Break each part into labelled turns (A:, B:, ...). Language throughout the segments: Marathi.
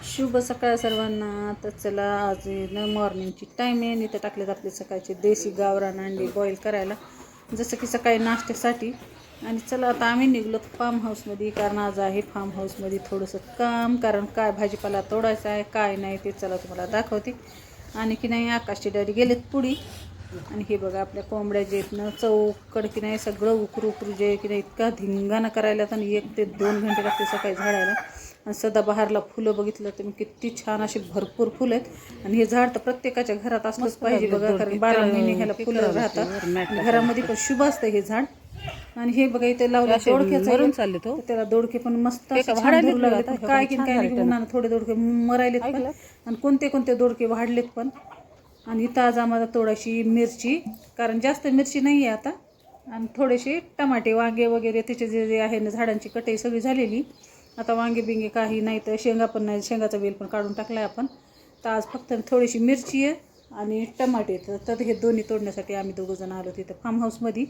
A: शुभ सकाळ सर्वांना. तर चला आज ना मॉर्निंगची टाईम आहे. इथं टाकलेत आपले सकाळचे देशी गावरान अंडी बॉईल करायला, जसं की सकाळी नाश्त्यासाठी. आणि चला आता आम्ही निघलो फार्म हाऊसमध्ये, कारण आज आहे फार्म हाऊसमध्ये थोडंसं काम. कारण काय भाजीपाला तोडायचा आहे काय नाही ते चला तुम्हाला दाखवते. आणि की नाही आकाशची डॅडी गेलेत पुढी. आणि हे बघा आपल्या कोंबड्या जे आहेत ना चौकड की नाही सगळं उकरू जे की नाही इतका धिंगाणा करायला. आणि 1 ते 2 घंटे लागते सकाळी झाडायला. आणि सदाबहारला फुलं बघितलं तुम्ही किती छान अशी भरपूर फुलं आहेत. आणि हे झाड तर प्रत्येकाच्या घरात असलंच पाहिजे बघा, कारण 12 महिने ह्याला फुलं राहतात. घरामध्ये पण शुभ असतं हे झाड. आणि हे बघा इथे लावलं दोडक्याचं चालले तो, त्याला दोडके पण मस्त धरू लागले. काय की काय नाही उन्हानं थोडे दोडके मरायलेत पण, आणि कोणते कोणते दोडके वाढलेत पण. आणि इथं आज आम्हाला थोडीशी मिरची, कारण जास्त मिरची नाही आहे आता, आणि थोडेसे टमाटे वांगे वगैरे त्याचे जे जे आहे ना झाडांची कटाई सगळी झालेली. आता वांगे बिंगे काही नाही, तर शेंगा पण नाही, शेंगाचा वेल पण काढून टाकला आहे आपण. तर आज फक्त थोडीशी मिरची आहे आणि टमाटे. तर हे दोन्ही तोडण्यासाठी आम्ही दोघंजण आलो तिथं फार्म हाऊसमध्ये.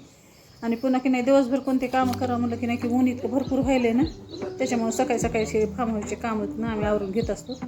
A: आणि पुन्हा की नाही दिवसभर कोणते कामं करा म्हणलं की नाही की ऊन इतकं भरपूर व्हायलं आहे ना, त्याच्यामुळे सकाळी सकाळी फार्म हाऊसचे कामं ना आम्ही आवरून घेत असतो.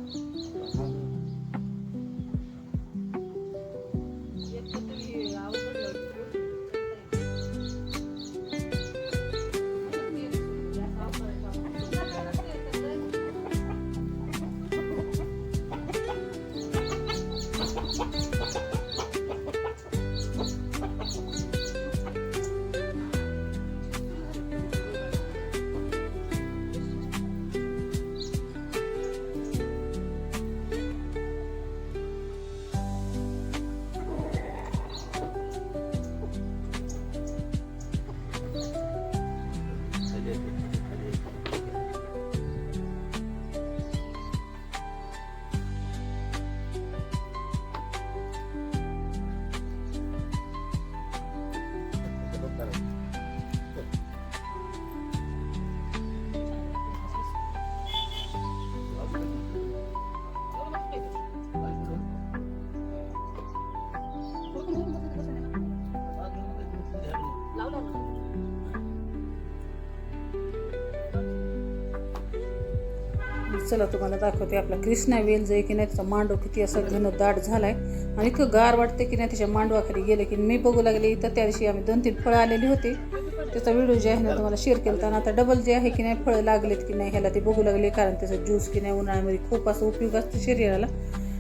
A: चला तुम्हाला दाखवते आपला कृष्णा वेल जे की नाही त्याचा मांडव किती असं घन दाट झालाय. आणि इतकं गार वाटते की नाही त्याच्या मांडवाखाली गेले की मी बघू लागले. इथं त्या दिवशी आम्ही 2-3 फळं आलेली होती, त्याचा व्हिडिओ जे आहे ना तुम्हाला शेअर केला. आणि आता डबल जे आहे की नाही फळं लागलेत की नाही ह्याला ते बघू लागले, कारण त्याचं ज्यूस की नाही उन्हाळ्यामध्ये खूप असं उपयोग असतो शरीराला.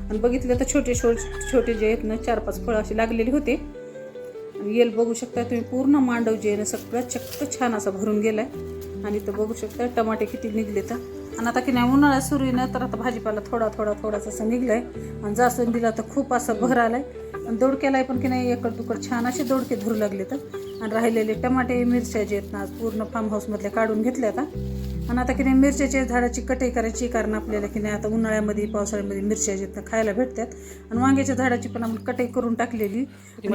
A: आणि बघितलं तर छोटे छोटे जे आहेत ना 4-5 फळं अशी लागलेली होते. आणि येल बघू शकता तुम्ही, पूर्ण मांडव जे आहे ना सगळं चक्क छान असा भरून गेलाय. आणि इथं बघू शकता टमाटे किती निघले तर. आणि आता की नाही उन्हाळ्यात सुरू आहे ना, तर आता भाजीपाला थोडासा असं निघलाय. आणि जास्वंदीला तर खूप असं भर आलाय. आणि दोडक्याला पण की नाही एकड दुकड छान असे दोडके धरू लागले तर. आणि राहिलेले टमाटे मिरच्या जे आहेत ना आज पूर्ण फार्म हाऊसमधले काढून घेतले आता. आणि आता की नाही मिरच्याच्या झाडाची कटाई करायची, कारण आपल्याला की नाही आता उन्हाळ्यामध्ये पावसाळ्यामध्ये मिरच्या जे आहेत खायला भेटतात. आणि वांग्याच्या झाडाची पण आपण कटाई करून टाकलेली.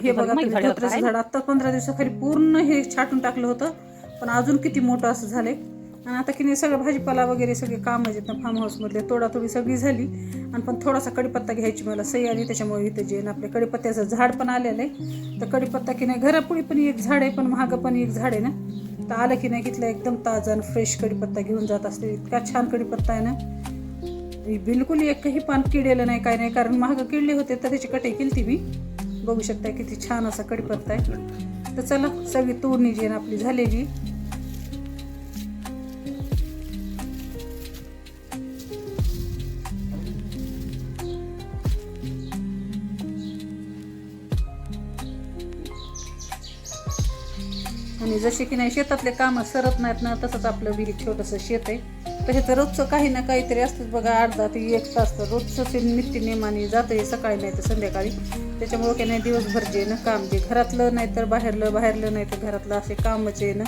A: हे बघा धोत्र्याचं झाड आत्ता 15 दिवसाखाली पूर्ण हे छाटून टाकलं होतं, पण अजून किती मोठं असं झालंय. आणि आता की नाही सगळं भाजीपाला वगैरे सगळे कामं आहेत ना फार्म हाऊसमधले तोडातोडी सगळी झाली. आणि पण थोडासा कडीपत्ता घ्यायची मला सही आली, त्याच्यामुळे इथं जे आपल्या कडीपत्त्याचं झाड पण आलेलं आहे. तर कडीपत्ता की नाही घरापुढे पण एक झाड आहे, पण महागं पण एक झाड आहे ना. तर आलं की नाही घेतलं एकदम ताजा आणि फ्रेश कडीपत्ता घेऊन जात असते. इतका छान कडीपत्ता आहे ना, बिलकुल एकही पान किडलेलं नाही काय नाही, कारण महाग किडले होते तर त्याची कटाई केली ती मी. बघू शकता किती छान असा कडीपत्ता आहे. तर चला सगळी तोडणी जी आहे आपली झालेली. आणि जसे की नाही शेतातले कामं सरत नाहीत ना, तसंच आपलं विहिरीत छोटंसं शेत आहे. तर ह्याचं रोजचं काही ना काहीतरी असतंच बघा, अर्धा ते 1 तास तर रोजचं ते नित्यनेमाने जातं आहे, सकाळी नाही तर संध्याकाळी. त्याच्यामुळं काही नाही दिवसभर जे ना काम जे घरातलं नाही तर बाहेरलं नाही तर घरातलं असे कामच आहे ना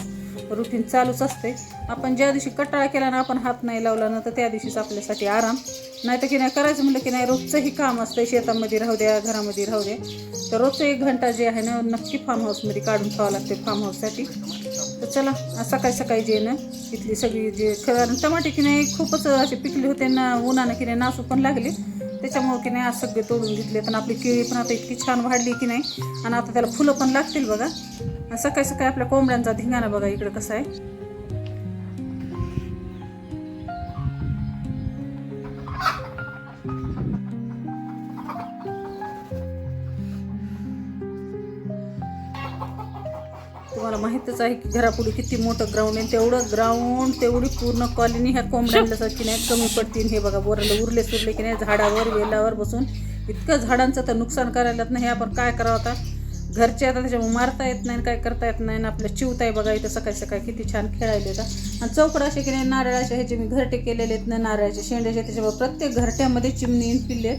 A: रुटीन चालूच असते. आपण ज्या दिवशी कटाळा केला ना, आपण हात नाही लावला ना, तर त्या दिवशीच आपल्यासाठी आराम. नाही तर की नाही करायचं म्हणलं की नाही रोजचंही काम असतं, शेतामध्ये राहू द्या घरामध्ये राहू द्या. तर रोजचं 1 घंटा जे आहे ना नक्की फार्म हाऊसमध्ये काढून ठेवावं लागते फार्म हाऊससाठी. तर चला सकाळी सकाळी जे ना इथली सगळी जे टमाटे की नाही खूपच असे पिकले होते ना, उन्हानं की नाही नासू पण लागले. त्याच्यामुळे की नाही आज सगळे तोडून घेतले. तर आपली केळी पण आता इतकी छान वाढली की नाही, आणि आता त्याला फुलं पण लागतील बघा. आणि सकाळी सकाळी आपल्या कोंबड्यांचा धिंगाणा बघा इकडं कसं आहे. तुम्हाला माहितच आहे की घरापुढे किती मोठं ग्राउंड आहे. तेवढं ग्राउंड तेवढी पूर्ण कॉलनी ह्या कोंबड्यांना की नाही कमी पडतील. हे बघा बोराला उरले सुरले की नाही झाडावर वेलावर बसून इतकं झाडांचं तर नुकसान करायला नाही. आपण काय करावं आता, घरचे आता त्याच्यामुळे मारता येत नाही, काय करता येत नाही. आपल्या चिवताय बघा इथं सकाळी सकाळी किती छान खेळायला येतात. आणि चौकड असे की नाही नारळाचे ह्याचे मी घरटे केलेले आहेत ना, नारळाचे शेंड्याचे. त्याच्यामुळे प्रत्येक घरट्यामध्ये चिमणी पिल्ले.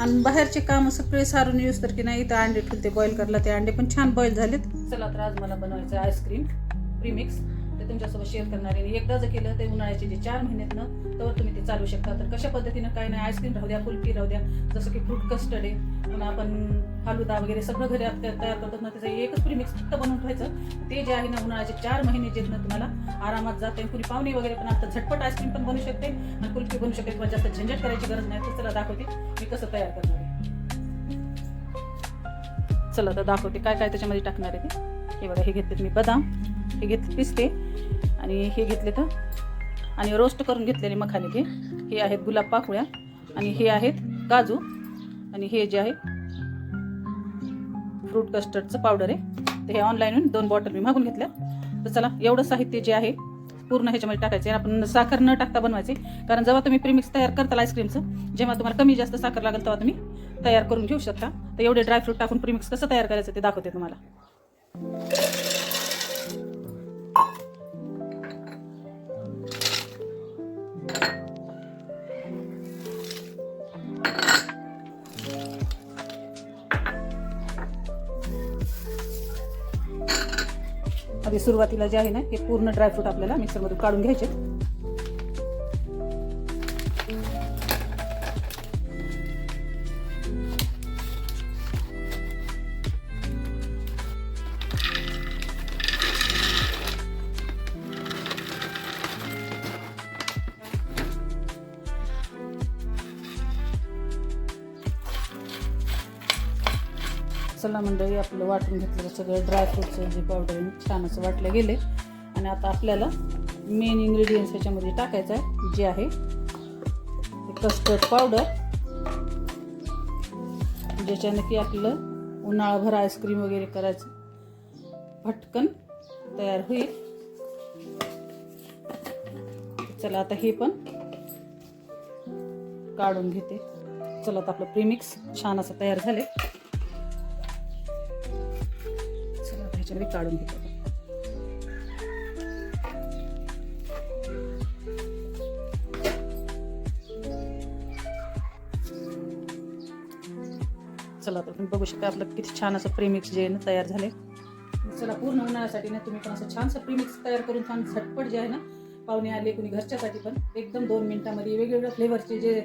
A: आणि बाहेरचे काम सगळे सारून यूज तर की नाही इथं अंडे ठेवते बॉईल करायला. ते अंडे पण छान बॉईल झालेत. चला तर आज मला बनवायचं आईस्क्रीम प्रीमिक्स, ते तुमच्यासोबत शेअर करणार आहे. एकदा जर केलं ते उन्हाळ्याचे जे 4 महिन्यात ना तर तुम्ही ते चालू शकता. तर कशा पद्धतीनं काय नाही, आईस्क्रीम राहू द्या, कुल्फी राहू द्या, जसं की फ्रूट कस्टर्ड आहे, पुन्हा आपण फालुदा वगैरे सगळं घरी तयार करतो ना, त्याचं एकच प्रीमिक्स फक्त बनवून ठेवायचं. ते जे आहे ना उन्हाळ्याचे 4 महिने जे ना तुम्हाला आरामात जाते. कुणी पाहुणे वगैरे पण आता झटपट आईस्क्रीम पण बनवू शकते आणि कुल्फी बनवू शकते. किंवा जास्त झंझट करायची गरज नाही. तर चला दाखवते मी कसं तयार करणार आहे. चला तर दाखवते काय काय त्याच्यामध्ये टाकणार आहे ते. हे बघा, हे घेतलेत मी बदाम, हे घेतले पिस्ते, आणि हे घेतले तर आणि रोस्ट करून घेतलेले मखाने. हे आहेत गुलाब पाकळ्या, आणि हे आहेत काजू, आणि हे जे आहे फ्रूट कस्टर्डचं पावडर आहे. तर हे ऑनलाईनहून 2 बॉटल मी मागून घेतल्या. तर चला एवढं साहित्य जे आहे पूर्ण ह्याच्यामध्ये टाकायचे. आपण साखर न टाकता बनवायचे, कारण जेव्हा तुम्ही प्रीमिक्स तयार करताल आईस्क्रीमचं, जेव्हा तुम्हाला कमी जास्त साखर लागेल तेव्हा तुम्ही तयार करून घेऊ शकता. तर एवढे ड्रायफ्रूट टाकून प्रीमिक्स कसं तयार करायचं ते दाखवते तुम्हाला. आधी सुरुवातीला जे आहे ना हे पूर्ण ड्रायफ्रूट आपल्याला मिक्सरमधून काढून घ्यायचे. चला मंडळी, आपलं वाटून घेतलेलं सगळं ड्रायफ्रूटचं जे पावडर आहे छान असं वाटले गेले. आणि आता आपल्याला मेन इन्ग्रेडियंट्स ह्याच्यामध्ये टाकायचं आहे, जे आहे कस्टर्ड पावडर, ज्याच्यानं की आपलं उन्हाळाभर आईस्क्रीम वगैरे करायचं पटकन तयार होईल. चला आता हे पण काढून घेते. चला आता आपलं प्रीमिक्स छान असं तयार झाले. काढून घेतो. चला तर तुम्ही बघू शकता आपलं किती छान असं प्रीमिक्स जे आहे ना तयार झाले. चला पूर्ण उन्हाळ्यासाठी ना तुम्ही पण असं छानसं प्रीमिक्स तयार करून छान झटपट जे आहे ना, पाहुणे आले कुणी घरच्यासाठी पण एकदम 2 मिनिटांमध्ये वेगवेगळ्या फ्लेवरचे जे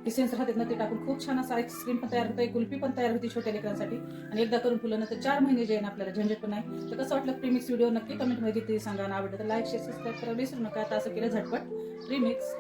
A: इसेन्स राहतात ना ते टाकून खूप छान असं आईस्क्रीम पण तयार होतं, कुल्फी पण तयार होती छोट्या लेकरांसाठी. आणि एकदा करून फुलं ना तर 4 महिने जे आहे ना आपल्याला झंझट पण नाही. तर कसं वाटलं प्रीमिक्स व्हिडिओ नक्की कमेंटमध्ये ते सांगा. आणि आवडलं तर लाईक शेअर सबस्क्राईब करायला विसरू नका. आता असं केलं झटपट प्रीमिक्स.